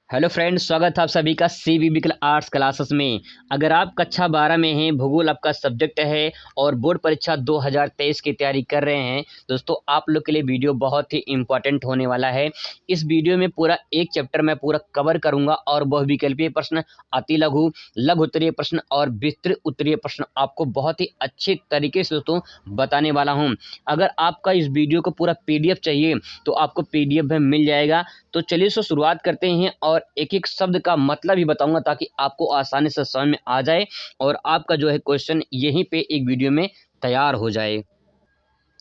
Hello friends, स्वागत है आप सभी का सीबीबी आर्ट्स क्लासेस में। अगर आप कक्षा 12 में हैं, भूगोल आपका सब्जेक्ट है और बोर्ड परीक्षा 2023 की तैयारी कर रहे हैं, दोस्तों आप लोग के लिए वीडियो बहुत ही इंपॉर्टेंट होने वाला है। इस वीडियो में पूरा एक चैप्टर मैं पूरा कवर करूंगा और बहुविकल्पीय प्रश्न, अति लघु, लघु उत्तरीय प्रश्न और विस्तृत उत्तरीय प्रश्न आपको बहुत ही अच्छे तरीके से दोस्तों बताने वाला हूँ। अगर आपका इस वीडियो को पूरा PDF चाहिए तो आपको PDF में मिल जाएगा। तो चलिए शुरुआत करते हैं और एक एक शब्द का मतलब भी बताऊंगा ताकि आपको आसानी से समझ में आ जाए और आपका जो है क्वेश्चन यहीं पे एक वीडियो में तैयार हो जाए।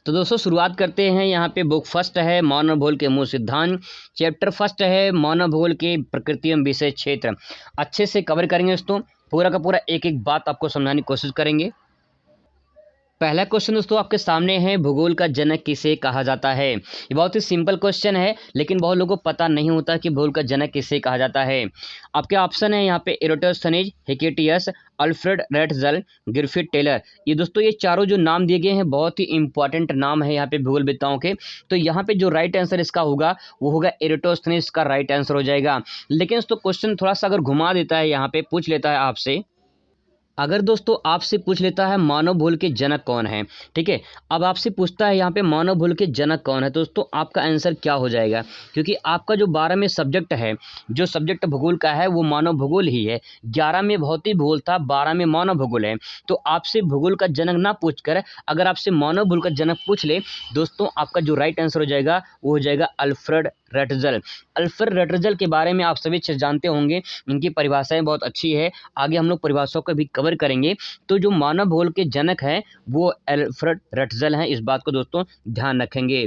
तो दोस्तों शुरुआत करते हैं। यहाँ पे बुक फर्स्ट है मानव भूगोल के मूल सिद्धांत, चैप्टर फर्स्ट है मानव भूगोल के प्रकृति एवं विषय क्षेत्र। अच्छे से कवर करेंगे दोस्तों, पूरा का पूरा एक एक बात आपको समझाने की कोशिश करेंगे। पहला क्वेश्चन दोस्तों आपके सामने है, भूगोल का जनक किसे कहा जाता है। ये बहुत ही सिंपल क्वेश्चन है, लेकिन बहुत लोगों को पता नहीं होता कि भूगोल का जनक किसे कहा जाता है। आपके ऑप्शन है यहाँ पे एरोटोस्थनीज, हिकेटियस, अल्फ्रेड रेटजल, गिरफिट टेलर। ये दोस्तों ये चारों जो नाम दिए गए हैं बहुत ही इंपॉर्टेंट नाम है यहाँ पे भूगोलविद्ताओं के। तो यहाँ पे जो राइट आंसर इसका होगा वो होगा एरोटोस्थनीज का राइट आंसर हो जाएगा। लेकिन दोस्तों क्वेश्चन थोड़ा सा अगर घुमा देता है, यहाँ पे पूछ लेता है आपसे, अगर दोस्तों आपसे पूछ लेता है मानव भूगोल के जनक कौन है, ठीक है। अब आपसे पूछता है यहाँ पे मानव भूगोल के जनक कौन है, तो दोस्तों आपका आंसर क्या हो जाएगा, क्योंकि आपका जो 12 में सब्जेक्ट है, जो सब्जेक्ट भूगोल का है वो मानव भूगोल ही है। 11 में भौतिक भूगोल था, 12 में मानव भूगोल है। तो आपसे भूगोल का जनक ना पूछकर अगर आपसे मानव भूगोल का जनक पूछ ले, दोस्तों आपका जो राइट आंसर हो जाएगा वो हो जाएगा अल्फ्रेड रेटजल। अल्फ्रेड रेटजल के बारे में आप सभी जानते होंगे, इनकी परिभाषाएं बहुत अच्छी है। आगे हम लोग परिभाषाओं को भी कवर करेंगे। तो जो मानव भूगोल के जनक हैं वो अल्फ्रेड रेटजल हैं, इस बात को दोस्तों ध्यान रखेंगे।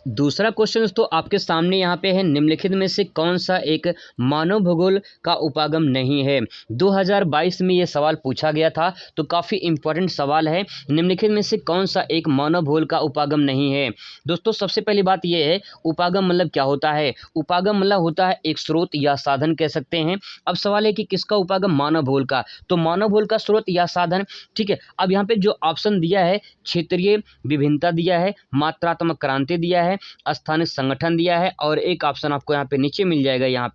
दूसरा क्वेश्चन दोस्तों आपके सामने यहाँ पे है, निम्नलिखित में से कौन सा एक मानव भूगोल का उपागम नहीं है। 2022 में ये सवाल पूछा गया था, तो काफ़ी इंपॉर्टेंट सवाल है। निम्नलिखित में से कौन सा एक मानव भूगोल का उपागम नहीं है। दोस्तों सबसे पहली बात ये है, उपागम मतलब क्या होता है। उपागम मतलब होता है एक स्रोत या साधन कह सकते हैं। अब सवाल है कि किसका उपागम, मानव भूगोल का। तो मानव भूगोल का स्रोत या साधन, ठीक है। अब यहाँ पे जो ऑप्शन दिया है, क्षेत्रीय विभिन्नता दिया है, मात्रात्मक क्रांति दिया है, स्थानिक संगठन दिया है, और एक ऑप्शन आपको यहाँ पे नीचे मिल जाएगा, यहाँ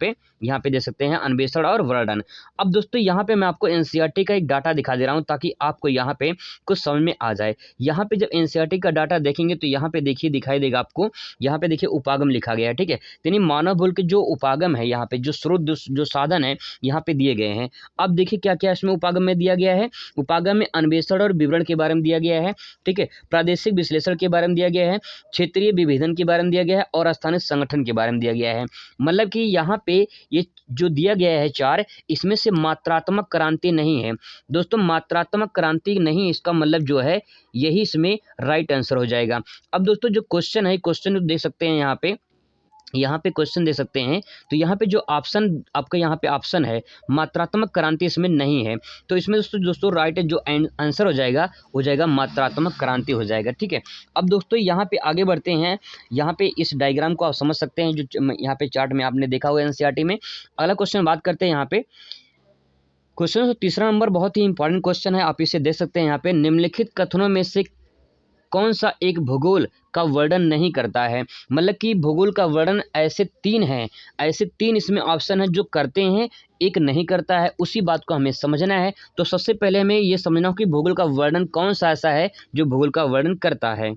पे दे सकते हैं अन्वेषण और वर्णन। अब दोस्तों यहाँ पे मैं आपको एनसीईआरटी का एक डाटा दिखा दे रहा हूँ ताकि आपको यहाँ पे कुछ समझ में आ जाए। यहाँ पे जब एनसीईआरटी का डाटा देखेंगे तो यहाँ पे देखिए दिखाई देगा आपको, यहाँ पे देखिए उपागम लिखा गया है, ठीक है। यानी मानव भूगोल के जो उपागम है, यहाँ पे जो स्रोत जो साधन है यहाँ पे दिए गए हैं। अब देखिए क्या क्या इसमें उपागम में दिया गया है। उपागम में अन्वेषण और विवरण के बारे में दिया गया है, ठीक है। प्रादेशिक विश्लेषण के बारे में दिया गया है, क्षेत्रीय विभेदन के बारे में दिया गया है और स्थानीय संगठन के बारे में दिया गया है। मतलब कि यहाँ पे ये जो दिया गया है चार, इसमें से मात्रात्मक क्रांति नहीं है। दोस्तों मात्रात्मक क्रांति नहीं, इसका मतलब जो है यही इसमें राइट आंसर हो जाएगा। अब दोस्तों जो क्वेश्चन है, क्वेश्चन दे सकते हैं यहाँ पे क्वेश्चन दे सकते हैं। तो यहाँ पे जो ऑप्शन आपका यहाँ पे ऑप्शन है मात्रात्मक क्रांति इसमें नहीं है, तो इसमें दोस्तों राइट जो आंसर हो जाएगा मात्रात्मक क्रांति हो जाएगा, ठीक है। अब दोस्तों यहाँ पे आगे बढ़ते हैं। यहाँ पे इस डायग्राम को आप समझ सकते हैं, जो यहाँ पे चार्ट में आपने देखा हुआ एनसीईआरटी में। अगला क्वेश्चन बात करते हैं। यहाँ पे क्वेश्चन तीसरा नंबर बहुत ही इंपॉर्टेंट क्वेश्चन है, आप इसे देख सकते हैं। यहाँ पे निम्नलिखित कथनों में से कौन सा एक भूगोल का वर्णन नहीं करता है। मतलब कि भूगोल का वर्णन ऐसे तीन इसमें ऑप्शन है जो करते हैं, एक नहीं करता है। उसी बात को हमें समझना है। तो सबसे पहले हमें ये समझना हो कि भूगोल का वर्णन कौन सा ऐसा है जो भूगोल का वर्णन करता है।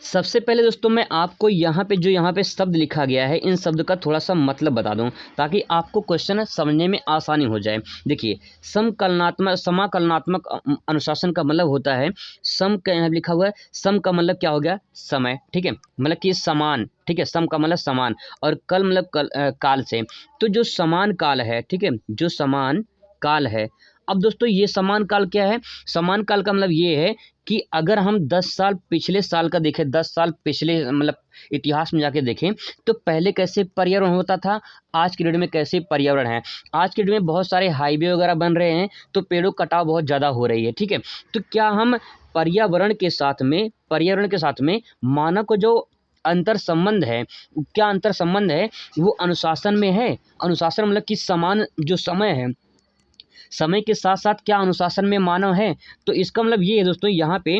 सबसे पहले दोस्तों मैं आपको यहाँ पे शब्द लिखा गया है, इन शब्द का थोड़ा सा मतलब बता दूं ताकि आपको क्वेश्चन समझने में आसानी हो जाए। देखिए, समाकलनात्मक अनुशासन का मतलब होता है, सम का यहाँ लिखा हुआ है, सम का मतलब क्या हो गया, समय, ठीक है। मतलब कि समान, ठीक है। सम का मतलब समान और कल मतलब काल से। तो जो समान काल है, ठीक है, जो समान काल है। अब दोस्तों ये समान काल क्या है, समान काल का मतलब ये है कि अगर हम 10 साल पिछले साल का देखें, 10 साल पिछले मतलब इतिहास में जाके देखें, तो पहले कैसे पर्यावरण होता था, आज की डेट में कैसे पर्यावरण है। आज की डेट में बहुत सारे हाईवे वगैरह बन रहे हैं, तो पेड़ों कटाव बहुत ज़्यादा हो रही है, ठीक है। तो क्या हम पर्यावरण के साथ में मानव को जो अंतर संबंध है, क्या अंतर संबंध है, वो अनुशासन में है। अनुशासन मतलब कि समान जो समय है, समय के साथ साथ क्या अनुशासन में मानव है? तो इसका मतलब ये है दोस्तों यहाँ पे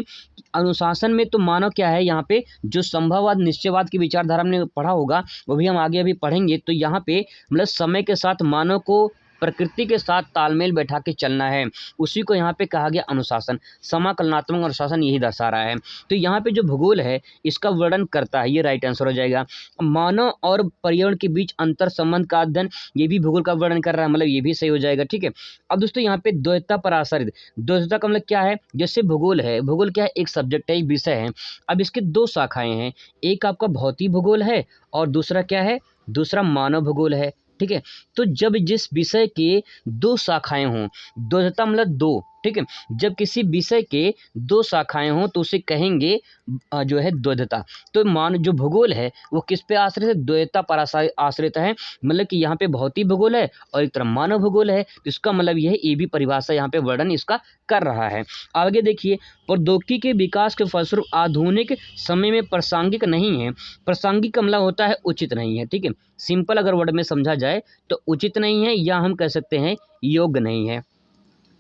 अनुशासन में तो मानव क्या है, यहाँ पे जो संभववाद निश्चयवाद की विचारधारा हमने पढ़ा होगा वो भी हम आगे अभी पढ़ेंगे। तो यहाँ पे मतलब समय के साथ मानव को प्रकृति के साथ तालमेल बैठा के चलना है, उसी को यहाँ पे कहा गया अनुशासन। समाकलनात्मक अनुशासन यही दर्शा रहा है। तो यहाँ पे जो भूगोल है इसका वर्णन करता है, ये राइट आंसर हो जाएगा। मानव और पर्यावरण के बीच अंतर संबंध का अध्ययन, ये भी भूगोल का वर्णन कर रहा है, मतलब ये भी सही हो जाएगा। ठीक है, अब दोस्तों यहाँ पे द्वैतता पर आधारित, द्वैतता का मतलब क्या है, जैसे भूगोल है, भूगोल क्या है, एक सब्जेक्ट है, एक विषय है। अब इसके दो शाखाएं हैं, एक आपका भौतिक भूगोल है और दूसरा क्या है, दूसरा मानव भूगोल है। ठीक है, तो जब जिस विषय के दो शाखाएं हों, द्वैतता मतलब दो, ठीक है, जब किसी विषय के दो शाखाएं हों तो उसे कहेंगे जो है द्वैतता। तो जो भूगोल है वो किस पे आश्रित है, द्वैतता पर आश्रित है। मतलब कि यहाँ पे भौतिक भूगोल है और एक तरफ मानव भूगोल है, तो इसका मतलब यह है, ये भी परिभाषा यहाँ पे वर्णन इसका कर रहा है। आगे देखिए, प्रौद्योगिकी के विकास के फलस्वरूप आधुनिक समय में प्रासंगिक नहीं है। प्रासंगिक का मतलब होता है उचित नहीं है। ठीक है, सिंपल अगर वर्ड में समझा जाए तो उचित नहीं है, या हम कह सकते हैं योग्य नहीं है।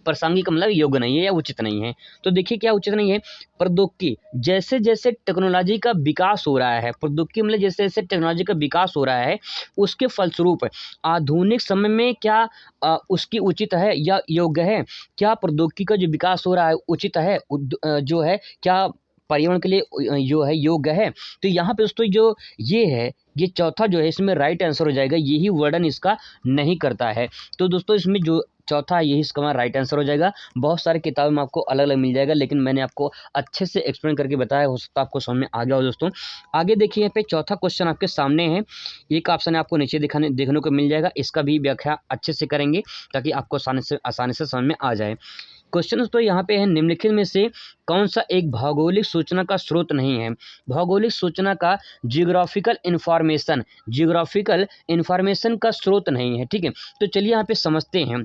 प्रासंगिक मतलब योग्य नहीं है या उचित नहीं है। तो देखिए क्या उचित नहीं है, प्रौद्योगिकी जैसे जैसे टेक्नोलॉजी का विकास हो रहा है, प्रौद्योगिकी मतलब जैसे जैसे टेक्नोलॉजी का विकास हो रहा है, उसके फलस्वरूप आधुनिक समय में क्या उसकी उचित है या योग्य है, क्या प्रौद्योगिकी का जो विकास हो रहा है उचित है, जो है क्या पर्यावरण के लिए जो है योग्य है। तो यहाँ पे दोस्तों जो ये है, ये चौथा जो है इसमें राइट आंसर हो जाएगा, यही वर्णन इसका नहीं करता है। तो दोस्तों इसमें जो चौथा है यही इसका राइट आंसर हो जाएगा। बहुत सारी किताबों में आपको अलग अलग मिल जाएगा, लेकिन मैंने आपको अच्छे से एक्सप्लेन करके बताया, हो सकता है आपको समझ में आ गया हो दोस्तों। आगे देखिए, यहाँ पे चौथा क्वेश्चन आपके सामने है, एक ऑप्शन आपको नीचे देखने को मिल जाएगा, इसका भी व्याख्या अच्छे से करेंगे ताकि आपको आसानी से समझ में आ जाए। क्वेश्चन तो यहाँ पे है, निम्नलिखित में से कौन सा एक भौगोलिक सूचना का स्रोत नहीं है। भौगोलिक सूचना का जियोग्राफिकल इंफॉर्मेशन का स्रोत नहीं है। ठीक है, तो चलिए यहाँ पे समझते हैं।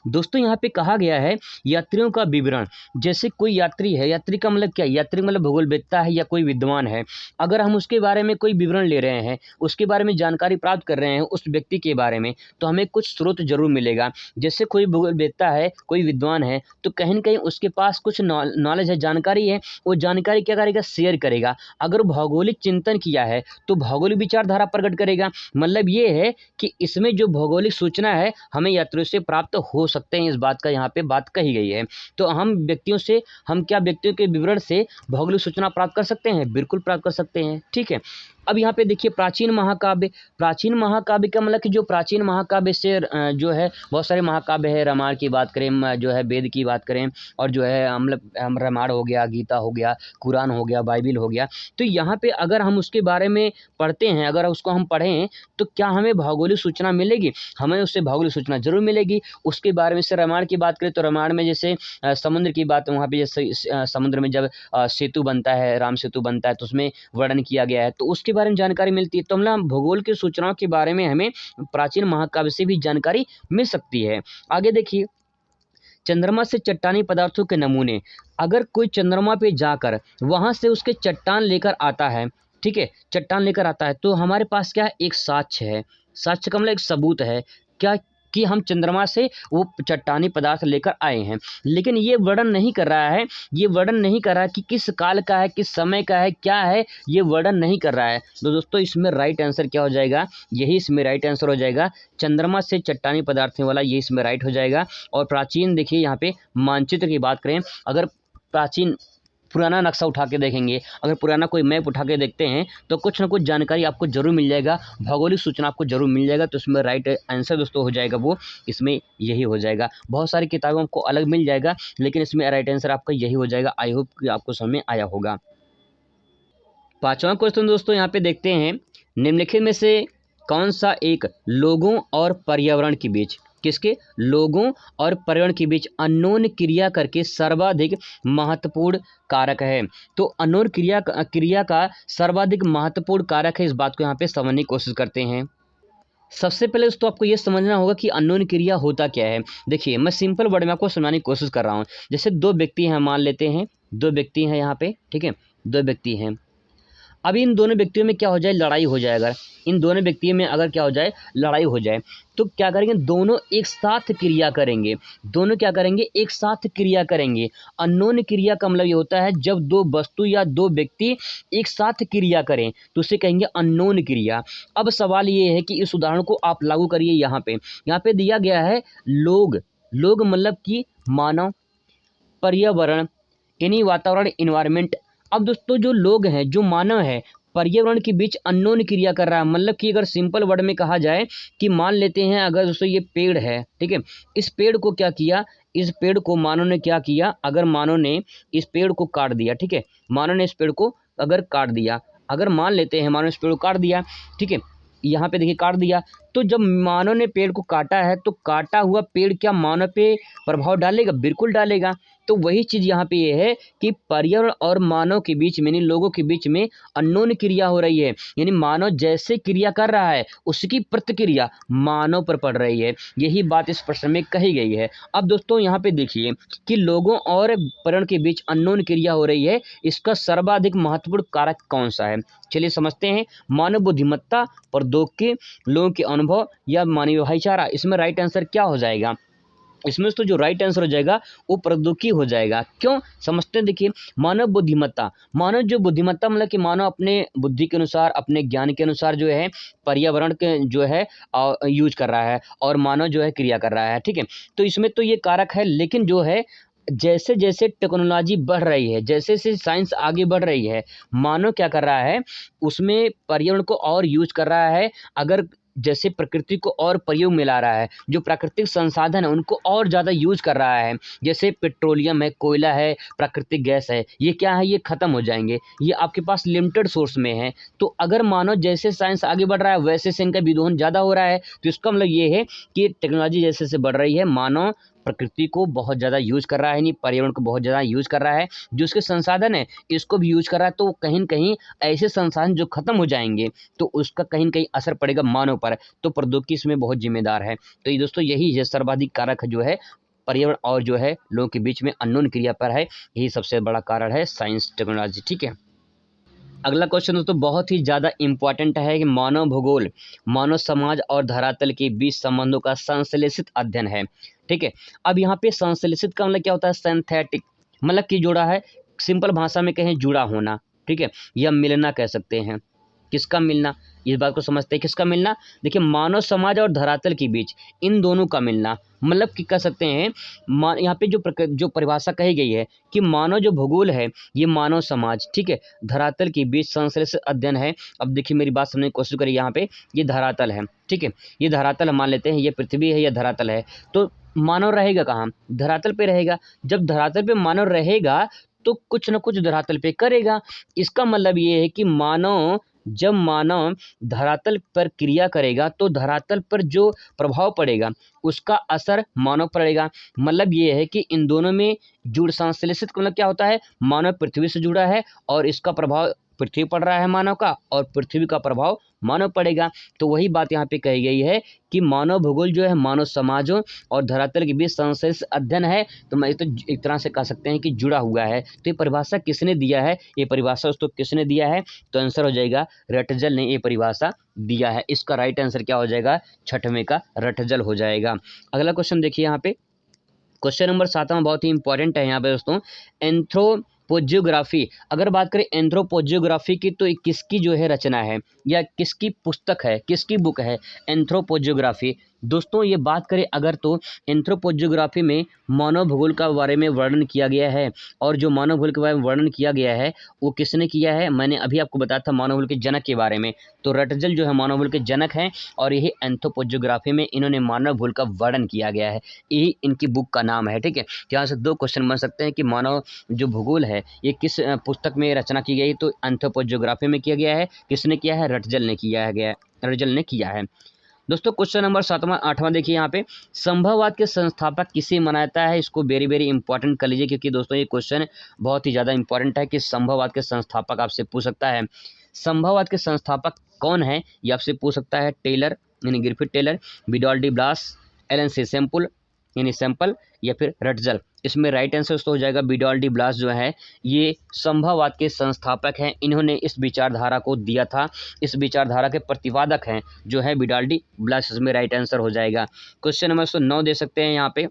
दोस्तों यहाँ पे कहा गया है यात्रियों का विवरण, जैसे कोई यात्री है, यात्री का मतलब क्या, यात्री मतलब भूगोलवेत्ता है या कोई विद्वान है, अगर हम उसके बारे में कोई विवरण ले रहे हैं, उसके बारे में जानकारी प्राप्त कर रहे हैं उस व्यक्ति के बारे में, तो हमें कुछ स्रोत जरूर मिलेगा। जैसे कोई भूगोलवेत्ता है, कोई विद्वान है, तो कहीं न कहीं उसके पास कुछ नॉलेज है, जानकारी है, वो जानकारी क्या करेगा, शेयर करेगा। अगर भौगोलिक चिंतन किया है तो भौगोलिक विचारधारा प्रकट करेगा। मतलब ये है कि इसमें जो भौगोलिक सूचना है हमें यात्रियों से प्राप्त हो सकते हैं, इस बात का यहाँ पे बात कही गई है। तो हम व्यक्तियों के विवरण से भौगोलिक सूचना प्राप्त कर सकते हैं, बिल्कुल प्राप्त कर सकते हैं। ठीक है, अब यहाँ पे देखिए प्राचीन महाकाव्य का मतलब कि जो प्राचीन महाकाव्य से जो है बहुत सारे महाकाव्य है, रामायण की बात करें, जो है वेद की बात करें, और जो है मतलब रामायण हो गया, गीता हो गया, कुरान हो गया, बाइबिल हो गया। तो यहाँ पे अगर हम उसके बारे में पढ़ते हैं, अगर उसको हम पढ़ें तो क्या हमें भौगोलिक सूचना मिलेगी, हमें उससे भौगोलिक सूचना जरूर मिलेगी। उसके बारे में से रामायण की बात करें तो रामायण में जैसे समुद्र की बात, वहाँ पे जैसे समुद्र में जब सेतु बनता है, राम सेतु बनता है, तो उसमें वर्णन किया गया है, तो उसके बारे में जानकारी मिलती है। तो मतलब भूगोल की सूचनाओं के बारे में हमें प्राचीन महाकाव्य से भी जानकारी मिल सकती है। आगे देखिए, चंद्रमा से चट्टानी पदार्थों के नमूने, अगर कोई चंद्रमा पे जाकर वहां से उसके चट्टान लेकर आता है, ठीक है, चट्टान लेकर आता है, तो हमारे पास क्या है, एक साक्ष्य है। साक्ष्य का मतलब एक सबूत है क्या, कि हम चंद्रमा से वो चट्टानी पदार्थ लेकर आए हैं। लेकिन ये वर्णन नहीं कर रहा है, कि किस काल का है, किस समय का है, क्या है, ये वर्णन नहीं कर रहा है। तो दोस्तों इसमें राइट आंसर क्या हो जाएगा, यही इसमें राइट आंसर हो जाएगा, चंद्रमा से चट्टानी पदार्थों वाला, ये इसमें राइट हो जाएगा। और प्राचीन देखिए यहाँ पे मानचित्र की बात करें, अगर प्राचीन पुराना नक्शा उठा के देखेंगे, अगर पुराना कोई मैप उठा के देखते हैं तो कुछ ना कुछ जानकारी आपको जरूर मिल जाएगा, भौगोलिक सूचना आपको जरूर मिल जाएगा। तो इसमें राइट आंसर दोस्तों हो जाएगा वो, इसमें यही हो जाएगा। बहुत सारी किताबों को अलग मिल जाएगा, लेकिन इसमें राइट आंसर आपका यही हो जाएगा। आई होप कि आपको समझ में आया होगा। पांचवा क्वेश्चन दोस्तों यहाँ पे देखते हैं, निम्नलिखित में से कौन सा एक लोगों और पर्यावरण के बीच, किसके, लोगों और पर्यावरण के बीच अननोन क्रिया करके सर्वाधिक महत्वपूर्ण कारक है। तो अननोन क्रिया का सर्वाधिक महत्वपूर्ण कारक है, इस बात को यहाँ पे समझने की कोशिश करते हैं। सबसे पहले दोस्तों आपको ये समझना होगा कि अननोन क्रिया होता क्या है। देखिए मैं सिंपल वर्ड में आपको समझाने की कोशिश कर रहा हूँ। जैसे दो व्यक्ति हैं, मान लेते हैं दो व्यक्ति हैं यहाँ पे, ठीक है, दो व्यक्ति हैं। अब इन दोनों व्यक्तियों में क्या हो जाए, लड़ाई हो जाए। अगर इन दोनों व्यक्तियों में अगर क्या हो जाए, लड़ाई हो जाए, तो क्या करेंगे, दोनों एक साथ क्रिया करेंगे। दोनों क्या करेंगे, एक साथ क्रिया करेंगे। अननोन क्रिया का मतलब ये होता है जब दो वस्तु या दो व्यक्ति एक साथ क्रिया करें तो उसे कहेंगे अननोन क्रिया। अब सवाल ये है कि इस उदाहरण को आप लागू करिए यहाँ पे दिया गया है लोग। लोग मतलब कि मानव, पर्यावरण यानी वातावरण, इन्वायरमेंट। अब दोस्तों जो लोग हैं, जो मानव है, पर्यावरण के बीच अननोन क्रिया कर रहा है। मतलब कि अगर सिंपल वर्ड में कहा जाए कि मान लेते हैं अगर दोस्तों ये पेड़ है, ठीक है, इस पेड़ को क्या किया, इस पेड़ को मानव ने क्या किया, अगर मानव ने इस पेड़ को काट दिया, ठीक है, मानव ने इस पेड़ को अगर काट दिया, अगर मान लेते हैं मानव ने इस पेड़ को काट दिया, ठीक है, यहाँ पे देखिए काट दिया, तो जब मानव ने पेड़ को काटा है तो काटा हुआ पेड़ क्या मानव पे प्रभाव डालेगा, बिल्कुल डालेगा। तो वही चीज़ यहाँ पे ये है कि पर्यावरण और मानव के बीच में, यानी लोगों के बीच में अननोन क्रिया हो रही है। यानी मानव जैसे क्रिया कर रहा है उसकी प्रतिक्रिया मानव पर पड़ रही है। यही बात इस प्रश्न में कही गई है। अब दोस्तों यहाँ पे देखिए कि लोगों और पर्यावरण के बीच अननोन क्रिया हो रही है, इसका सर्वाधिक महत्वपूर्ण कारक कौन सा है, चलिए समझते हैं। मानव बुद्धिमत्ता, प्रौद्योगिकी, लोगों के अनुभव या मानवीय भाईचारा। इसमें राइट आंसर क्या हो जाएगा, इसमें तो जो राइट आंसर हो जाएगा वो प्रौद्योगिकी हो जाएगा। क्यों, समझते हैं। देखिए मानव बुद्धिमत्ता, मानव जो बुद्धिमत्ता मतलब कि मानव अपने बुद्धि के अनुसार, अपने ज्ञान के अनुसार जो है पर्यावरण के जो है यूज कर रहा है, और मानव जो है क्रिया कर रहा है, ठीक है। तो इसमें तो ये कारक है, लेकिन जो है जैसे जैसे टेक्नोलॉजी बढ़ रही है, जैसे जैसे साइंस आगे बढ़ रही है, मानव क्या कर रहा है, उसमें पर्यावरण को और यूज कर रहा है। अगर जैसे प्रकृति को और प्रयोग में ला रहा है, जो प्राकृतिक संसाधन है उनको और ज़्यादा यूज कर रहा है। जैसे पेट्रोलियम है, कोयला है, प्राकृतिक गैस है, ये क्या है, ये खत्म हो जाएंगे, ये आपके पास लिमिटेड सोर्स में है। तो अगर मानो जैसे साइंस आगे बढ़ रहा है वैसे से इनका विदोहन ज़्यादा हो रहा है, तो इसका मतलब ये है कि टेक्नोलॉजी जैसे जैसे बढ़ रही है, मानव प्रकृति को बहुत ज़्यादा यूज कर रहा है, नहीं पर्यावरण को बहुत ज़्यादा यूज कर रहा है, जो उसके संसाधन है इसको भी यूज कर रहा है। तो कहीं न कहीं ऐसे संसाधन जो खत्म हो जाएंगे तो उसका कहीं न कहीं असर पड़ेगा मानव पर। तो प्रौद्योगिकी इसमें बहुत जिम्मेदार है। तो ये दोस्तों यही है सर्वाधिक कारक जो है पर्यावरण और जो है लोगों के बीच में अननोन क्रिया पर है, यही सबसे बड़ा कारण है साइंस टेक्नोलॉजी, ठीक है। अगला क्वेश्चन दोस्तों बहुत ही ज़्यादा इम्पोर्टेंट है कि मानव भूगोल, मानव समाज और धरातल के बीच संबंधों का संश्लेषित अध्ययन है, ठीक है। अब यहाँ पे संश्लेषित का मतलब क्या होता है, सिंथेटिक, मतलब कि जोड़ा है, सिंपल भाषा में कहें जुड़ा होना, ठीक है, या मिलना कह सकते हैं। किसका मिलना, इस बात को समझते हैं, किसका मिलना। देखिए मानव समाज और धरातल के बीच इन दोनों का मिलना, मतलब कि कह सकते हैं यहाँ पे जो परिभाषा कही गई है कि मानव जो भूगोल है ये मानव समाज, ठीक है, धरातल के बीच संश्लेषित अध्ययन है। अब देखिए मेरी बात समझने की कोशिश करिए, यहाँ पे ये धरातल है, ठीक है, ये धरातल हम मान लेते हैं, ये पृथ्वी है, ये धरातल है। तो मानव रहेगा कहाँ, धरातल पे रहेगा। जब धरातल पे मानव रहेगा तो कुछ न कुछ धरातल पे करेगा। इसका मतलब ये है कि मानव, जब मानव धरातल पर क्रिया करेगा तो धरातल पर जो प्रभाव पड़ेगा उसका असर मानव पर पड़ेगा। मतलब ये है कि इन दोनों में जुड़, संश्लेषित मतलब क्या होता है, मानव पृथ्वी से जुड़ा है और इसका प्रभाव पृथ्वी पड़ रहा है मानव का, और पृथ्वी का प्रभाव मानव पड़ेगा। तो वही बात यहाँ पे कही गई है कि मानव भूगोल जो है मानव समाजों और धरातल के बीच संश्लेषित अध्ययन है। तो मैं तो एक तरह से कह सकते हैं कि जुड़ा हुआ है। तो ये परिभाषा किसने दिया है, ये परिभाषा दोस्तों किसने दिया है, तो आंसर हो जाएगा रटजल ने ये परिभाषा दिया है। इसका राइट आंसर क्या हो जाएगा, छठवें का रटजल हो जाएगा। अगला क्वेश्चन देखिए यहाँ पे, क्वेश्चन नंबर 7वां बहुत ही इंपॉर्टेंट है यहाँ पे दोस्तों, एंथ्रोपोजियोग्राफी। अगर बात करें एंथ्रोपोजियोग्राफी की तो किसकी जो है रचना है या किसकी पुस्तक है, किसकी बुक है एंथ्रोपोजियोग्राफी। दोस्तों ये बात करें अगर तो एंथ्रोपोजियोग्राफी में मानव भूगोल का बारे में वर्णन किया गया है, और जो मानव भूगोल के बारे में वर्णन किया गया है वो किसने किया है, मैंने अभी आपको बताया था मानव भूगोल के जनक के बारे में। तो रटजल जो है मानव भूगोल के जनक हैं, और यही एंथ्रोपोजियोग्राफी में इन्होंने मानव भूगोल का वर्णन किया गया है, यही इनकी बुक का नाम है, ठीक है। यहाँ से दो क्वेश्चन बन सकते हैं कि मानव जो भूगोल है ये किस पुस्तक में रचना की गई, तो एंथ्रोपोजियोग्राफी में किया गया है। किसने किया है, रटजल ने किया है, रटजल ने किया है। दोस्तों क्वेश्चन नंबर 7वां 8वां देखिए यहाँ पे, संभववाद के संस्थापक किसे माना जाता है। इसको वेरी वेरी इंपॉर्टेंट कर लीजिए, क्योंकि दोस्तों ये क्वेश्चन बहुत ही ज़्यादा इंपॉर्टेंट है कि संभववाद के संस्थापक आपसे पूछ सकता है। संभववाद के संस्थापक कौन है ये आपसे पूछ सकता है। टेलर यानी ग्रिफिथ टेलर, विडॉल्डी ब्लास, एलन से सैम्पल, यानी सैंपल या फिर रटजल। इसमें राइट आंसर दोस्तों हो जाएगा विडाल्डी ब्लास जो है ये संभववाद के संस्थापक हैं, इन्होंने इस विचारधारा को दिया था, इस विचारधारा के प्रतिपादक हैं जो है विडाल्डी ब्लास। इसमें राइट आंसर हो जाएगा। क्वेश्चन नंबर 9 दे सकते हैं यहाँ पे,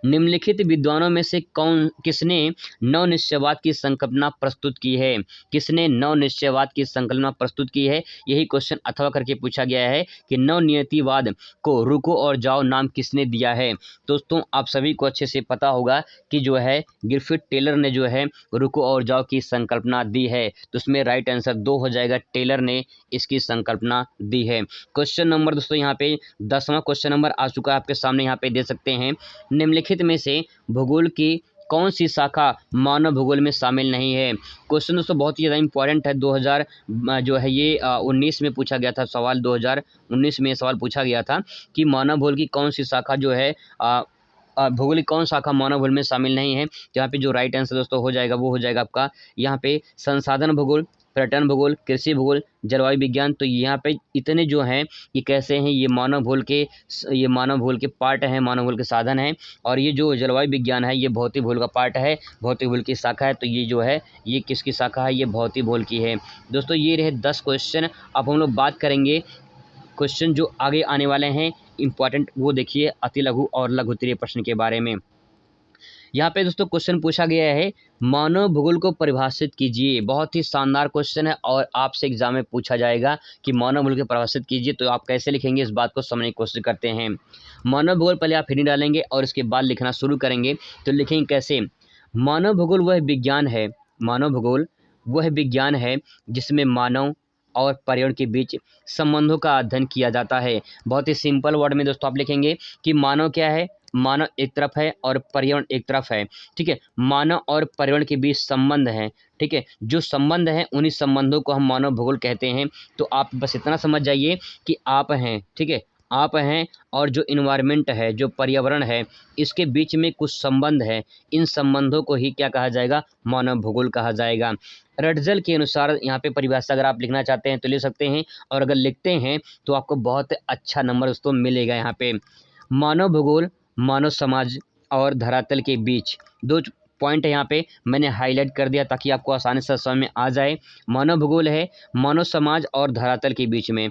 निम्नलिखित विद्वानों में से किसने नव निश्चयवाद की संकल्पना प्रस्तुत की है? किसने नव निश्चयवाद की संकल्पना प्रस्तुत की है? यही क्वेश्चन अथवा करके पूछा गया है कि नव नियतिवाद को रुको और जाओ नाम किसने दिया है? दोस्तों आप सभी को अच्छे से पता होगा कि जो है ग्रिफिथ टेलर ने जो है रुको और जाओ की संकल्पना दी है। तो उसमें राइट आंसर 2 हो जाएगा, टेलर ने इसकी संकल्पना दी है। क्वेश्चन नंबर दोस्तों यहाँ पे 10वां क्वेश्चन नंबर आ चुका है आपके सामने, यहाँ पे दे सकते हैं, निम्नलिखित में से भूगोल की कौन सी शाखा मानव भूगोल में शामिल नहीं है? क्वेश्चन दोस्तों बहुत ही ज़्यादा इंपॉर्टेंट है। 2000 जो है ये 19 में पूछा गया था सवाल, 2019 में सवाल पूछा गया था कि मानव भूगोल की कौन सी शाखा जो है भूगोल की कौन शाखा मानव भूगोल में शामिल नहीं है? यहाँ पे जो राइट आंसर दोस्तों हो जाएगा वो हो जाएगा आपका यहाँ पे संसाधन भूगोल, पर्यटन भूगोल, कृषि भूगोल, जलवायु विज्ञान। तो यहाँ पे इतने जो हैं ये कैसे हैं, ये मानव भूगोल के पार्ट हैं, मानव भूगोल के साधन हैं। और ये जो जलवायु विज्ञान है ये भौतिक भूगोल का पार्ट है, भौतिक भूगोल की शाखा है। तो ये जो है ये किसकी शाखा है? ये भौतिक भूगोल की है। दोस्तों ये रहे 10 क्वेश्चन। अब हम लोग बात करेंगे क्वेश्चन जो आगे आने वाले हैं इंपॉर्टेंट, वो देखिए अति लघु और लघु उत्तरीय प्रश्न के बारे में। यहाँ पे दोस्तों क्वेश्चन पूछा गया है, मानव भूगोल को परिभाषित कीजिए। बहुत ही शानदार क्वेश्चन है और आपसे एग्जाम में पूछा जाएगा कि मानव भूगोल को परिभाषित कीजिए। तो आप कैसे लिखेंगे इस बात को समझने की कोशिश करते हैं। मानव भूगोल पहले आप हिंदी डालेंगे और इसके बाद लिखना शुरू करेंगे। तो लिखेंगे कैसे? मानव भूगोल वह विज्ञान है, मानव भूगोल वह विज्ञान है जिसमें मानव और पर्यावरण के बीच संबंधों का अध्ययन किया जाता है। बहुत ही सिंपल वर्ड में दोस्तों आप लिखेंगे कि मानव क्या है? मानव एक तरफ है और पर्यावरण एक तरफ है। ठीक है, मानव और पर्यावरण के बीच संबंध है। ठीक है, जो संबंध है उन्हीं संबंधों को हम मानव भूगोल कहते हैं। तो आप बस इतना समझ जाइए कि आप हैं, ठीक है, आप हैं और जो इन्वायरमेंट है, जो पर्यावरण है, इसके बीच में कुछ संबंध है। इन संबंधों को ही क्या कहा जाएगा? मानव भूगोल कहा जाएगा। रटजल के अनुसार यहाँ पे परिभाषा अगर आप लिखना चाहते हैं तो लिख सकते हैं, और अगर लिखते हैं तो आपको बहुत अच्छा नंबर दोस्तों मिलेगा। यहाँ पे मानव भूगोल मानव समाज और धरातल के बीच, 2 पॉइंट है यहाँ पे मैंने हाईलाइट कर दिया ताकि आपको आसानी से समझ में आ जाए। मानव भूगोल है मानव समाज और धरातल के बीच में,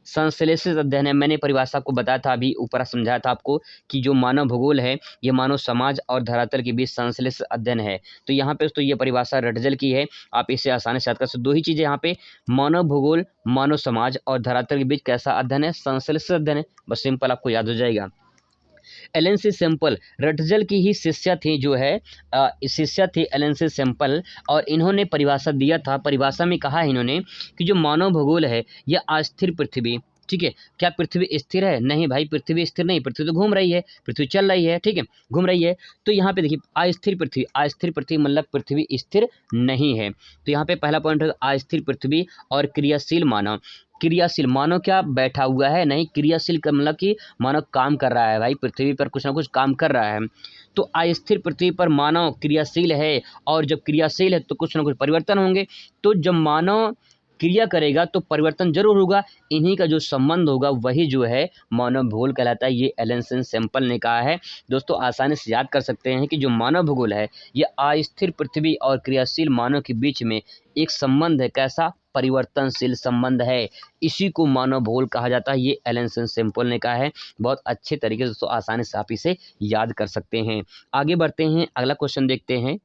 संश्लेषित अध्ययन है। मैंने परिभाषा आपको बताया था, अभी ऊपर समझाया था आपको कि जो मानव भूगोल है ये मानव समाज और धरातल के बीच संश्लेषित अध्ययन है। तो यहाँ पे दोस्तों ये परिभाषा रटजल की है, आप इसे आसानी से याद कर सकते। 2 ही चीज़ें यहाँ पे, मानव भूगोल मानव समाज और धरातल के बीच कैसा अध्ययन है? संश्लेषित अध्ययन है। बस सिंपल आपको याद हो जाएगा। एलन सी सैंपल रटजल की ही शिष्या थी, जो है शिष्या थी एलन सी सैंपल, और इन्होंने परिभाषा दिया था। परिभाषा में कहा है इन्होंने कि जो मानव भूगोल है यह अस्थिर पृथ्वी, ठीक है, क्या पृथ्वी स्थिर है? नहीं भाई, पृथ्वी स्थिर नहीं, पृथ्वी तो घूम रही है, पृथ्वी चल रही है, ठीक है, घूम रही है। तो यहाँ पे देखिए अस्थिर पृथ्वी, अस्थिर पृथ्वी मतलब पृथ्वी स्थिर नहीं है। तो यहाँ पे पहला पॉइंट है अस्थिर पृथ्वी। और क्रियाशील मानव, क्रियाशील मानव क्या बैठा हुआ है? नहीं, क्रियाशील का मतलब कि मानव काम कर रहा है भाई, पृथ्वी पर कुछ ना कुछ काम कर रहा है। तो अस्थिर पृथ्वी पर मानव क्रियाशील है, और जब क्रियाशील है तो कुछ ना कुछ परिवर्तन होंगे। तो जब मानव क्रिया करेगा तो परिवर्तन जरूर होगा। इन्हीं का जो संबंध होगा वही जो है मानव भूगोल कहलाता है। ये एलन सी सैंपल ने कहा है। दोस्तों आसानी से याद कर सकते हैं कि जो मानव भूगोल है ये अस्थिर पृथ्वी और क्रियाशील मानव के बीच में एक संबंध है। कैसा? परिवर्तनशील संबंध है, इसी को मानव भूगोल कहा जाता है। ये एलन सी सैंपल ने कहा है। बहुत अच्छे तरीके से दोस्तों आसानी से आप इसे याद कर सकते हैं। आगे बढ़ते हैं, अगला क्वेश्चन देखते हैं।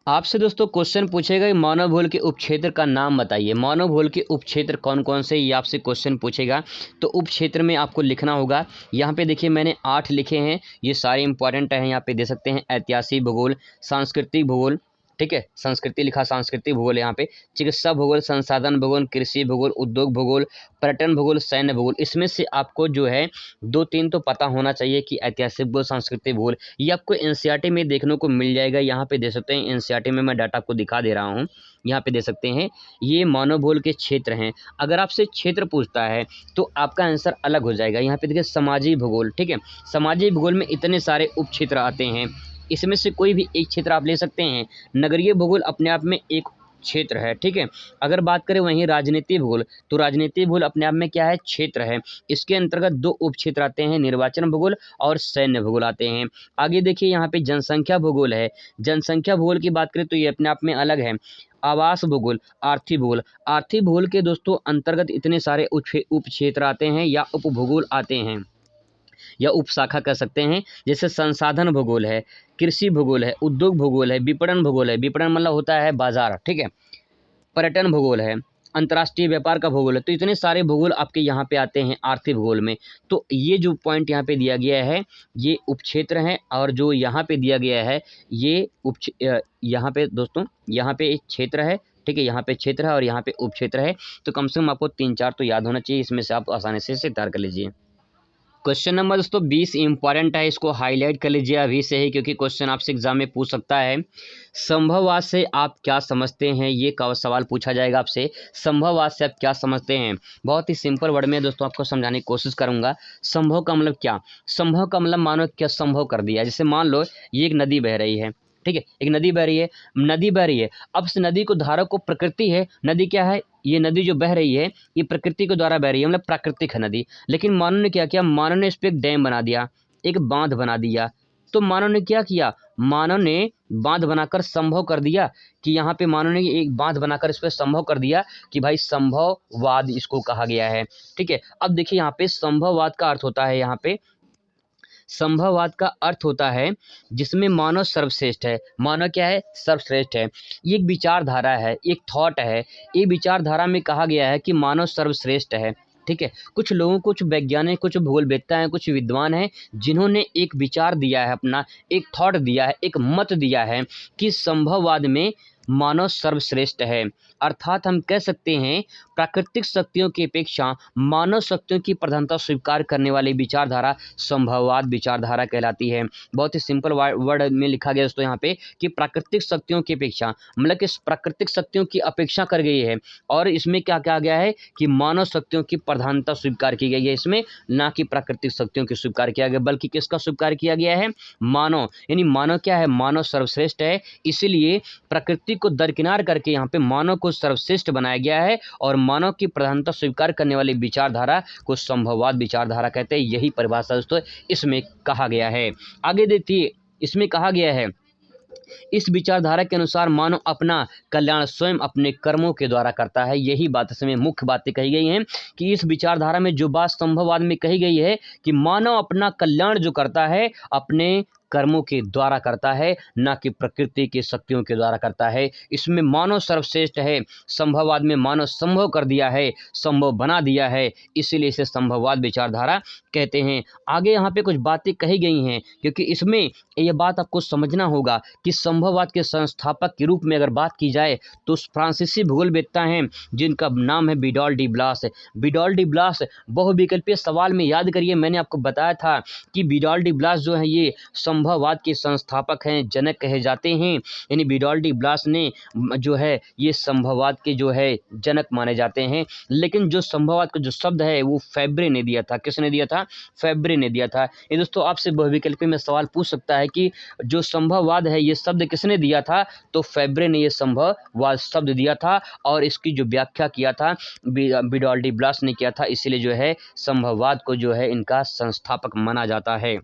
आपसे दोस्तों क्वेश्चन पूछेगा कि मानव भूगोल के उपक्षेत्र का नाम बताइए। मानव भूगोल के उपक्षेत्र कौन कौन से, ये आपसे क्वेश्चन पूछेगा। तो उपक्षेत्र में आपको लिखना होगा, यहाँ पे देखिए मैंने 8 लिखे हैं, ये सारे इंपॉर्टेंट हैं। यहाँ पे दे सकते हैं ऐतिहासिक भूगोल, सांस्कृतिक भूगोल, ठीक है, संस्कृति लिखा, सांस्कृतिक भूगोल, यहाँ पे चिकित्सा भूगोल, संसाधन भूगोल, कृषि भूगोल, उद्योग भूगोल, पर्यटन भूगोल, सैन्य भूगोल। इसमें से आपको जो है 2-3 तो पता होना चाहिए कि ऐतिहासिक भूगोल, सांस्कृतिक भूगोल, ये आपको एनसीईआरटी में देखने को मिल जाएगा। यहाँ पे दे सकते हैं, एनसीईआरटी में मैं डाटा आपको दिखा दे रहा हूँ, यहाँ पे दे सकते हैं। ये मानव भूगोल के क्षेत्र हैं। अगर आपसे क्षेत्र पूछता है तो आपका आंसर अलग हो जाएगा। यहाँ पे देखिए सामाजिक भूगोल, ठीक है, सामाजिक भूगोल में इतने सारे उपक्षेत्र आते हैं, इसमें से कोई भी एक क्षेत्र आप ले सकते हैं। नगरीय भूगोल अपने आप में एक क्षेत्र है, ठीक है। अगर बात करें वहीं राजनीति भूगोल, तो राजनीति भूगोल अपने आप में क्या है, क्षेत्र है। इसके अंतर्गत दो उप क्षेत्र आते हैं, निर्वाचन भूगोल और सैन्य भूगोल आते हैं। आगे देखिए यहाँ पे जनसंख्या भूगोल है। जनसंख्या भूगोल की बात करें तो ये अपने आप में अलग है। आवास भूगोल, आर्थिक भूगोल, आर्थिक भूगोल के दोस्तों अंतर्गत इतने सारे उप क्षेत्र आते हैं या उप भूगोल आते हैं या उपशाखा कह सकते हैं। जैसे संसाधन भूगोल है, कृषि भूगोल है, उद्योग भूगोल है, विपणन भूगोल है, विपणन मतलब होता है बाजार, ठीक है। पर्यटन भूगोल है, अंतर्राष्ट्रीय व्यापार का भूगोल है। तो इतने सारे भूगोल आपके यहाँ पे आते हैं आर्थिक भूगोल में। तो ये जो पॉइंट यहाँ पे दिया गया है ये उपक्षेत्र हैं, और जो यहाँ पे दिया गया है ये यहाँ पे दोस्तों यहाँ पे एक क्षेत्र है, ठीक है। यहाँ पे क्षेत्र है और यहाँ पे उपक्षेत्र है। तो कम से कम आपको 3-4 तो याद होना चाहिए, इसमें से आप आसानी से इसे तैयार कर लीजिए। क्वेश्चन नंबर दोस्तों 20 इंपॉर्टेंट है, इसको हाईलाइट कर लीजिए अभी से ही, क्योंकि क्वेश्चन आपसे एग्जाम में पूछ सकता है। संभववाद से आप क्या समझते हैं, ये सवाल पूछा जाएगा आपसे। संभववाद से आप क्या समझते हैं, बहुत ही सिंपल वर्ड में दोस्तों आपको समझाने की कोशिश करूंगा। संभव का मतलब क्या, संभव का मतलब मानो क्या संभव कर दिया। जैसे मान लो ये एक नदी बह रही है, ठीक है, एक नदी बह रही है, नदी बह रही है। अब इस नदी को धारा को प्रकृति है, नदी क्या है, ये नदी जो बह रही है ये प्रकृति के द्वारा बह रही है, मतलब प्राकृतिक है नदी। लेकिन मानव ने क्या किया, मानव ने इस पर एक डैम बना दिया, एक बांध बना दिया। तो मानव ने क्या किया, मानव ने बांध बनाकर संभव कर दिया कि यहाँ पे मानव ने एक बांध बनाकर इस पर संभव कर दिया कि भाई संभववाद इसको कहा गया है, ठीक है। अब देखिए यहाँ पे संभववाद का अर्थ होता है, यहाँ पे संभववाद का अर्थ होता है जिसमें मानव सर्वश्रेष्ठ है। मानव क्या है, सर्वश्रेष्ठ है। ये एक विचारधारा है, एक थॉट है। ये विचारधारा में कहा गया है कि मानव सर्वश्रेष्ठ है, ठीक है। कुछ लोगों, कुछ वैज्ञानिक, कुछ भूगोलवेत्ता हैं, कुछ विद्वान हैं जिन्होंने एक विचार दिया है, अपना एक थॉट दिया है, एक मत दिया है कि संभववाद में मानव सर्वश्रेष्ठ है। अर्थात हम कह सकते हैं प्राकृतिक शक्तियों की अपेक्षा मानव शक्तियों की प्रधानता स्वीकार करने वाली विचारधारा संभववाद विचारधारा कहलाती है। बहुत ही सिंपल वर्ड में लिखा गया दोस्तों यहाँ पे कि प्राकृतिक शक्तियों की अपेक्षा, मतलब कि प्राकृतिक शक्तियों की अपेक्षा कर गई है। और इसमें क्या कहा गया है कि मानव शक्तियों की प्रधानता स्वीकार की गई है इसमें, ना कि प्राकृतिक शक्तियों की स्वीकार किया गया, बल्कि किसका स्वीकार किया गया है, मानव। यानी मानव क्या है, मानव सर्वश्रेष्ठ है, इसीलिए प्रकृति को दरकिनार करके यहाँ पे मानव को सर्वश्रेष्ठ बनाया गया है और मानव की प्रधानता स्वीकार करने वाली विचारधारा को संभववाद विचारधारा कहते हैं। यही परिभाषा दोस्तों इसमें कहा गया है। आगे देखिए, इसमें कहा गया है इस विचारधारा के अनुसार मानव अपना कल्याण स्वयं अपने कर्मों के द्वारा करता है। यही बात इसमें मुख्य बातें कही गई हैं कि इस विचारधारा में जो बात संभववाद में कही गई है कि मानव अपना कल्याण जो करता है अपने कर्मों के द्वारा करता है, ना कि प्रकृति की शक्तियों के द्वारा करता है। इसमें मानव सर्वश्रेष्ठ है। संभववाद में मानव संभव कर दिया है, संभव बना दिया है, इसीलिए इसे संभववाद विचारधारा कहते हैं। आगे यहाँ पे कुछ बातें कही गई हैं, क्योंकि इसमें यह बात आपको समझना होगा कि संभववाद के संस्थापक के रूप में अगर बात की जाए तो फ्रांसीसी भूगोलवेत्ता हैं जिनका नाम है विडॉल डी ब्लास। विडॉल डी ब्लास बहुविकल्पीय सवाल में याद करिए, मैंने आपको बताया था कि विडॉल डी ब्लास जो है ये संभववाद के संस्थापक हैं, जनक कहे जाते हैं। यानी विडॉल डी ब्लास ने जो है ये संभववाद के जो है जनक माने जाते हैं। लेकिन जो संभववाद का जो शब्द है वो फैब्रे ने दिया था। किसने दिया था, फैब्रे ने दिया था। ये दोस्तों आपसे बहुविकल्पी में सवाल पूछ सकता है कि जो संभववाद है ये शब्द किसने दिया था, तो फैब्रे ने ये संभववाद शब्द दिया था और इसकी जो व्याख्या किया था विडॉल डी ब्लास ने किया था। इसीलिए जो है संभववाद को जो है इनका संस्थापक माना जाता है।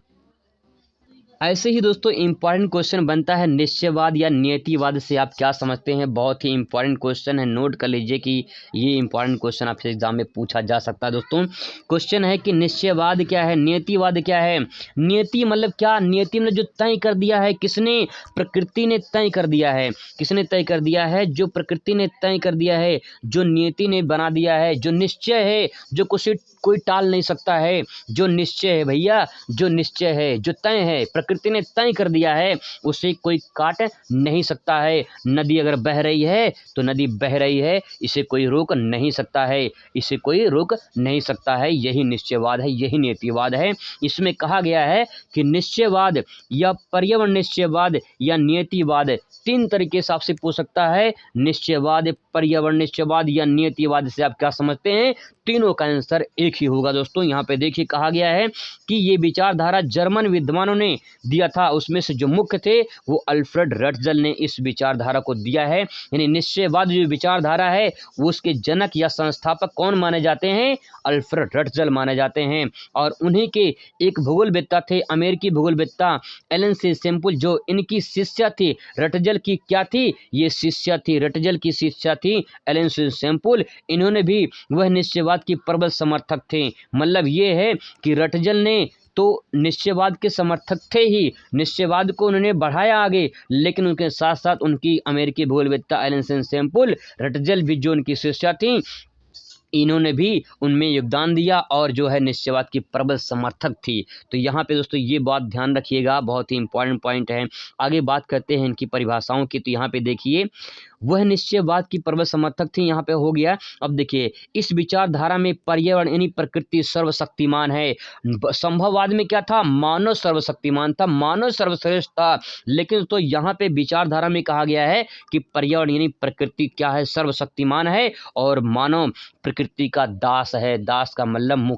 ऐसे ही दोस्तों इंपॉर्टेंट क्वेश्चन बनता है निश्चयवाद या नियतिवाद से आप क्या समझते हैं। बहुत ही इंपॉर्टेंट क्वेश्चन है, नोट कर लीजिए कि ये इंपॉर्टेंट क्वेश्चन आपसे एग्जाम में पूछा जा सकता है। दोस्तों क्वेश्चन है कि निश्चयवाद क्या है, नियतिवाद क्या है। नियति मतलब क्या, नियति मतलब जो तय कर दिया है, किसने, प्रकृति ने तय कर दिया है। किसने तय कर दिया है, जो प्रकृति ने तय कर दिया है, जो नियति ने बना दिया है, जो निश्चय है, जो कोई टाल नहीं सकता है, जो निश्चय है भैया, जो निश्चय है, जो तय है, प्रकृति ने तय कर दिया है, उसे कोई काट नहीं सकता है। नदी अगर बह रही है तो नदी बह रही है, इसे कोई रोक नहीं सकता है, इसे कोई रोक नहीं सकता है। यही निश्चयवाद है, यही नियतिवाद है। इसमें कहा गया है कि निश्चयवाद या पर्यावरण निश्चयवाद या नियतिवाद 3 तरीके से आपसे पूछ सकता है। निश्चयवाद, पर्यावरण निश्चयवाद या नियतिवाद से आप क्या समझते हैं, तीनों का आंसर एक ही होगा दोस्तों। यहाँ पे देखिए कहा गया है कि ये विचारधारा जर्मन विद्वानों ने दिया था, उसमें से जो मुख्य थे वो अल्फ्रेड रट्जल ने इस विचारधारा को दिया है। यानी निश्चयवाद जो विचारधारा है वो उसके जनक या संस्थापक कौन माने जाते हैं? अल्फ्रेड रट्जल माने जाते हैं। और उन्हीं के एक भूगोलवेत्ता थे, अमेरिकी भूगोलवेत्ता एलन सी सेम्पुल, जो इनकी शिष्या थी। रट्जल की क्या थी? ये शिष्या थी, रट्जल की शिष्या थी एलन सी सेम्पुल। इन्होंने भी वह निश्चयवाद की प्रबल समर्थक थे। मतलब ये है कि रट्जल ने तो निश्चयवाद के समर्थक थे ही, निश्चयवाद को उन्होंने बढ़ाया आगे, लेकिन उनके साथ साथ उनकी अमेरिकी भूगोलवेत्ता एलन सी सेम्पुल, रट्जल भी जो उनकी शिष्या थी, इन्होंने भी उनमें योगदान दिया और जो है निश्चयवाद की प्रबल समर्थक थी। तो यहाँ पे दोस्तों ये बात ध्यान रखिएगा, बहुत ही इंपॉर्टेंट पॉइंट है। आगे बात करते हैं इनकी परिभाषाओं की। तो यहाँ पे देखिए वह निश्चयवाद की प्रबल समर्थक थी, यहाँ पे हो गया। अब देखिए इस विचारधारा में पर्यावरण यानी प्रकृति सर्वशक्तिमान है। संभववाद में क्या था? मानव सर्वशक्तिमान था, मानव सर्वश्रेष्ठ था। लेकिन तो यहाँ पे विचारधारा में कहा गया है कि पर्यावरण यानी प्रकृति क्या है? सर्वशक्तिमान है और मानव प्रकृति का दास है। दास का मतलब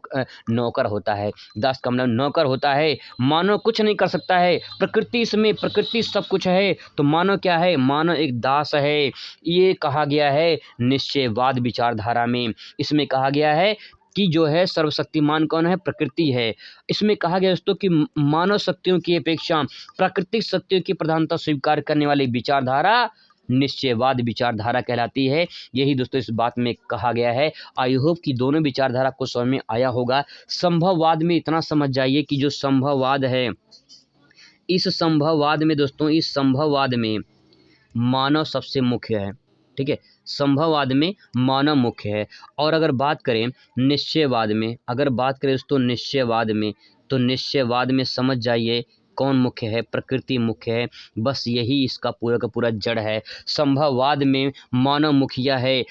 नौकर होता है, दास का मतलब नौकर होता है। मानव कुछ नहीं कर सकता है, प्रकृति इसमें, प्रकृति सब कुछ है, तो मानव क्या है? मानव एक दास है। ये कहा गया है निश्चयवाद विचारधारा में। इसमें कहा गया है कि जो है सर्वशक्तिमान कौन है? प्रकृति है। इसमें कहा गया दोस्तों कि मानव शक्तियों की अपेक्षा प्राकृतिक शक्तियों की प्रधानता स्वीकार करने वाली विचारधारा निश्चयवाद विचारधारा कहलाती है। यही दोस्तों इस बात में कहा गया है। आई होप कि दोनों विचारधारा को समझ में आया होगा। संभववाद में इतना समझ जाइए कि जो संभववाद है, इस संभववाद में दोस्तों, इस संभववाद में मानव सबसे मुख्य है। ठीक है, संभववाद में मानव मुख्य है। और अगर बात करें निश्चयवाद में, अगर बात करें दोस्तों निश्चयवाद में, तो निश्चयवाद में समझ जाइए कौन मुख्य है? प्रकृति मुख्य है। बस यही इसका पूरा का पूरा जड़ है। संभववाद में मानव मुखिया है,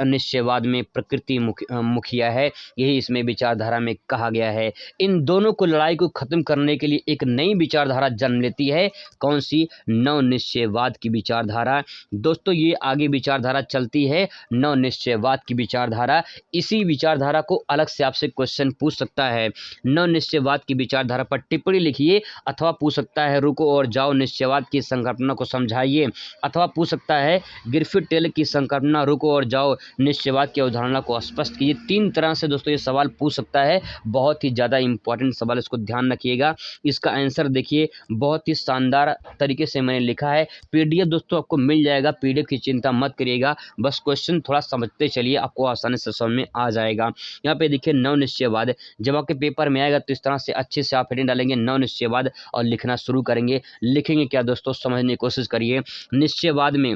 निश्चयवाद में प्रकृति मुखिया है। यही इसमें विचारधारा में कहा गया है। इन दोनों को लड़ाई को खत्म करने के लिए एक नई विचारधारा जन्म लेती है। कौन सी? नव निश्चयवाद की विचारधारा। दोस्तों ये आगे विचारधारा चलती है नव निश्चयवाद की विचारधारा। इसी विचारधारा को अलग से आपसे क्वेश्चन पूछ सकता है। नव निश्चयवाद की विचारधारा पर टिप्पणी लिखिए, अथवा पूछ सकता है रुको और जाओ निश्चयवाद की संकल्पना को समझाइए, अथवा पूछ सकता है ग्रिफिथ टेलर की संकल्पना रुको और जाओ निश्चयवाद की अवधारणा को स्पष्ट कीजिए। 3 तरह से दोस्तों ये सवाल पूछ सकता है। बहुत ही ज़्यादा इंपॉर्टेंट सवाल, इसको ध्यान रखिएगा। इसका आंसर देखिए बहुत ही शानदार तरीके से मैंने लिखा है। पीडीएफ दोस्तों आपको मिल जाएगा, पीडीएफ की चिंता मत करिएगा, बस क्वेश्चन थोड़ा समझते चलिए, आपको आसानी से समझ में आ जाएगा। यहाँ पे देखिए नव निश्चयवाद, जब आपके पेपर में आएगा तो इस तरह से अच्छे से आप हेडिंग डालेंगे नव निश्चयवाद और लिखना शुरू करेंगे। लिखेंगे क्या दोस्तों? समझने की कोशिश करिए। निश्चयवाद में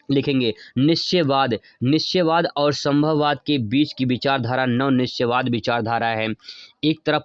लिखेंगे निश्चयवाद, निश्चयवाद और संभववाद के बीच की विचारधारा नव निश्चयवाद विचारधारा है। एक तरफ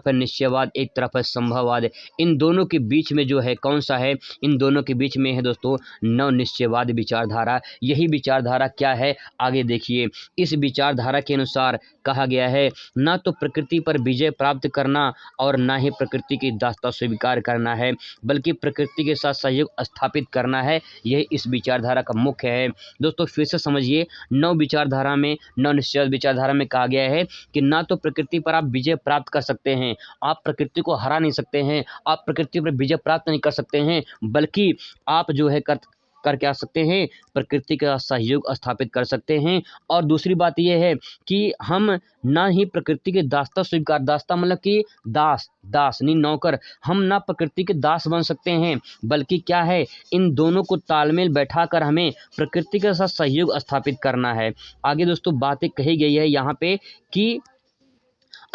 है निश्चयवाद, एक तरफ है संभववाद। इन दोनों के बीच में जो है कौन सा है? इन दोनों के बीच में है दोस्तों नव निश्चयवाद विचारधारा। यही विचारधारा क्या है? आगे देखिए। इस विचारधारा के अनुसार कहा गया है ना तो प्रकृति पर विजय प्राप्त करना और ना ही प्रकृति की दासता स्वीकार करना है, बल्कि प्रकृति के साथ सहयोग स्थापित करना है। यह इस विचारधारा का मुख्य है। दोस्तों फिर से समझिए, नव विचारधारा में, नव निश्चयवाद विचारधारा में कहा गया है कि ना तो प्रकृति पर आप विजय प्राप्त कर सकते हैं, आप प्रकृति को हरा नहीं सकते हैं, आप प्रकृति पर विजय प्राप्त नहीं कर सकते हैं, बल्कि आप जो है कर क्या सकते हैं? प्रकृति का सहयोग स्थापित कर सकते हैं। और दूसरी बात यह है कि हम ना ही प्रकृति के दासता स्वीकार, दासता मतलब कि दास नहीं नौकर, हम ना प्रकृति के दास बन सकते हैं, बल्कि क्या है? इन दोनों को तालमेल बैठाकर हमें प्रकृति के साथ सहयोग स्थापित करना है। आगे दोस्तों बातें कही गई है यहाँ पे कि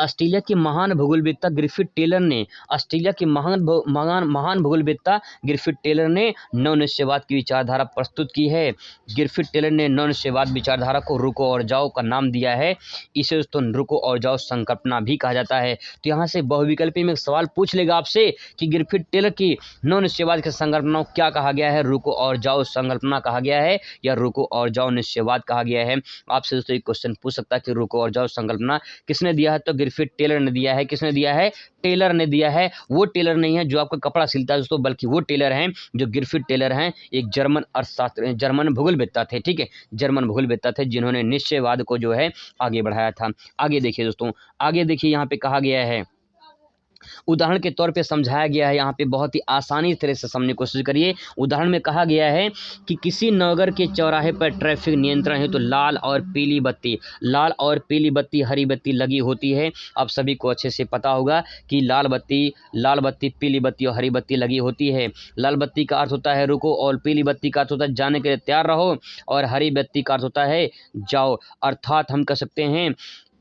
ऑस्ट्रेलिया के महान भूगोलवेत्ता ग्रिफिथ टेलर ने, ऑस्ट्रेलिया के महान भूगोलवेत्ता ग्रिफिथ टेलर ने नव निश्चयवाद की विचारधारा प्रस्तुत की है। ग्रिफिथ टेलर ने नव निश्चयवाद विचारधारा को रुको और जाओ का नाम दिया है। इसे दोस्तों रुको और जाओ संकल्पना भी कहा जाता है। तो यहाँ से बहुविकल्पी में एक सवाल पूछ लेगा आपसे कि ग्रिफिथ टेलर की नव निश्चयवाद की संकल्पना को क्या कहा गया है? रुको और जाओ संकल्पना कहा गया है या रुको और जाओ निश्चयवाद कहा गया है? आपसे दोस्तों एक क्वेश्चन पूछ सकता है कि रुको और जाओ संकल्पना किसने दिया है? तो गिरफिट टेलर ने दिया है। किसने दिया है? टेलर ने दिया है। वो टेलर नहीं है जो आपका कपड़ा सिलता है दोस्तों, बल्कि वो टेलर हैं जो गिरफिट टेलर हैं, एक जर्मन अर्थशास्त्र, जर्मन भूगोलवेत्ता थे। ठीक है, जर्मन भूगोलवेत्ता थे जिन्होंने निश्चयवाद को जो है आगे बढ़ाया था। आगे देखिए दोस्तों, आगे देखिए यहाँ पे कहा गया है, उदाहरण के तौर पे समझाया गया है, यहाँ पे बहुत ही आसानी तरह से समझने की कोशिश करिए। उदाहरण में कहा गया है कि किसी नगर के चौराहे पर ट्रैफिक नियंत्रण है तो लाल और पीली बत्ती, लाल और पीली बत्ती, हरी बत्ती लगी होती है। आप सभी को अच्छे से पता होगा कि लाल बत्ती, पीली बत्ती और हरी बत्ती लगी होती है। लाल बत्ती का अर्थ होता है रुको, और पीली बत्ती का अर्थ होता है जाने के लिए तैयार रहो, और हरी बत्ती का अर्थ होता है जाओ। अर्थात हम कह सकते हैं,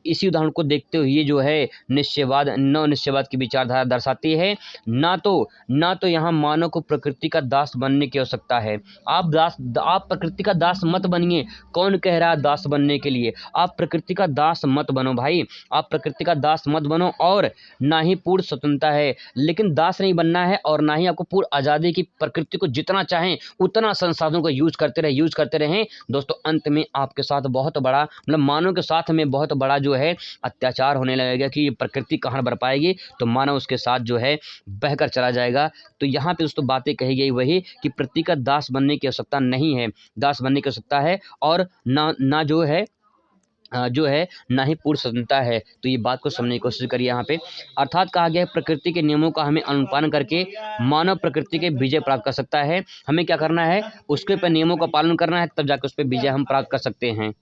इसी उदाहरण को देखते हुए ये जो है निश्चयवाद, नव निश्चयवाद की विचारधारा दर्शाती है। ना तो यहाँ मानव को प्रकृति का दास बनने की आवश्यकता है। आप प्रकृति का दास मत बनिए। कौन कह रहा है दास बनने के लिए? आप प्रकृति का दास मत बनो भाई, आप प्रकृति का दास मत बनो। और ना ही पूर्ण स्वतंत्रता है, लेकिन दास नहीं बनना है, और ना ही आपको पूर्ण आज़ादी की, प्रकृति को जितना चाहें उतना संसाधनों को यूज करते रहें। दोस्तों अंत में आपके साथ बहुत बड़ा, मतलब मानव के साथ में बहुत बड़ा जो है अत्याचार होने लगेगा कि ये प्रकृति कहाँ बर पाएगी, तो मानव उसके साथ जो है बहकर चला जाएगा। तो यहाँ पे दोस्तों बातें कही गई वही कि प्रकृति का दास बनने की आवश्यकता नहीं है, दास बनने की आवश्यकता है, और ना जो है ना ही पूर्ण स्वतंत्रता है। तो ये बात को समझने की कोशिश करिए यहाँ पे। अर्थात कहा गया है प्रकृति के नियमों का हमें अनुपालन करके मानव प्रकृति के विजय प्राप्त कर सकता है। हमें क्या करना है? उसके ऊपर नियमों का पालन करना है, तब जाकर उस पर विजय हम प्राप्त कर सकते हैं।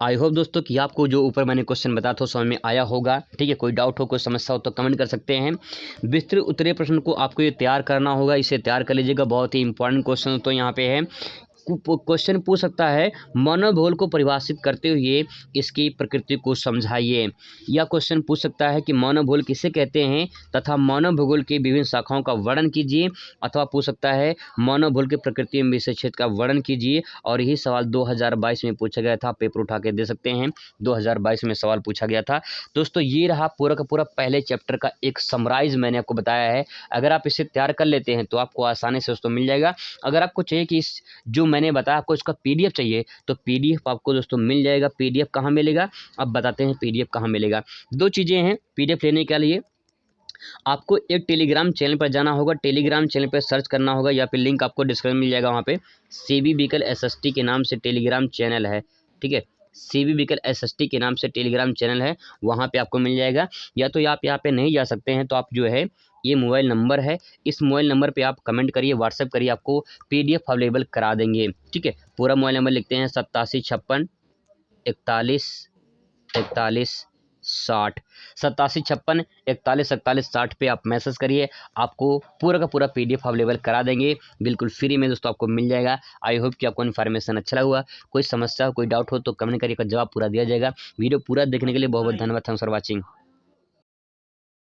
आई होप दोस्तों कि आपको जो ऊपर मैंने क्वेश्चन बताया था समझ में आया होगा। ठीक है, कोई डाउट हो, कोई समस्या हो तो कमेंट कर सकते हैं। विस्तृत उत्तरीय प्रश्न को आपको ये तैयार करना होगा, इसे तैयार कर लीजिएगा। बहुत ही इंपॉर्टेंट क्वेश्चन तो यहाँ पे है। क्वेश्चन पूछ सकता है मानव भूगोल को परिभाषित करते हुए इसकी प्रकृति को समझाइए, या क्वेश्चन पूछ सकता है कि मानव भूगोल किसे कहते हैं तथा मानव भूगोल की विभिन्न शाखाओं का वर्णन कीजिए, अथवा पूछ सकता है मानव भूगोल की प्रकृति में विषय क्षेत्र का वर्णन कीजिए। और यही सवाल 2022 में पूछा गया था, पेपर उठा के दे सकते हैं, 2022 में सवाल पूछा गया था। दोस्तों ये रहा पूरा का पूरा पहले चैप्टर का एक समराइज मैंने आपको बताया है। अगर आप इसे तैयार कर लेते हैं तो आपको आसानी से दोस्तों मिल जाएगा। अगर आपको चाहिए कि इस जो मैंने बताया आपको इसका पीडीएफ चाहिए, तो पीडीएफ आपको दोस्तों मिल जाएगा। पीडीएफ कहाँ मिलेगा? अब बताते हैं पीडीएफ कहाँ मिलेगा। दो चीज़ें हैं पीडीएफ लेने के लिए। आपको एक टेलीग्राम चैनल पर जाना होगा, टेलीग्राम चैनल पर सर्च करना होगा, या फिर लिंक आपको डिस्क्रिप्शन में मिल जाएगा। वहाँ पे सीबी व्हीकल एसएसटी के नाम से टेलीग्राम चैनल है। ठीक है, सीबी व्हीकल एसएसटी के नाम से टेलीग्राम चैनल है, वहाँ पे आपको मिल जाएगा। या तो आप यहाँ पे नहीं जा सकते हैं तो आप जो है, ये मोबाइल नंबर है, इस मोबाइल नंबर पे आप कमेंट करिए, व्हाट्सएप करिए, आपको पीडीएफ अवेलेबल करा देंगे। ठीक है, पूरा मोबाइल नंबर लिखते हैं 8756 41 41 60, 8756 41 41 60 पे आप मैसेज करिए, आपको पूरा का पूरा पीडीएफ अवेलेबल करा देंगे, बिल्कुल फ्री में दोस्तों आपको मिल जाएगा। आई होप कि आपको इन्फॉर्मेशन अच्छा लगा हुआ। कोई समस्या कोई डाउट हो तो कमेंट करिए, जवाब पूरा दिया जाएगा। वीडियो पूरा देखने के लिए बहुत बहुत धन्यवाद। Thanks for watching.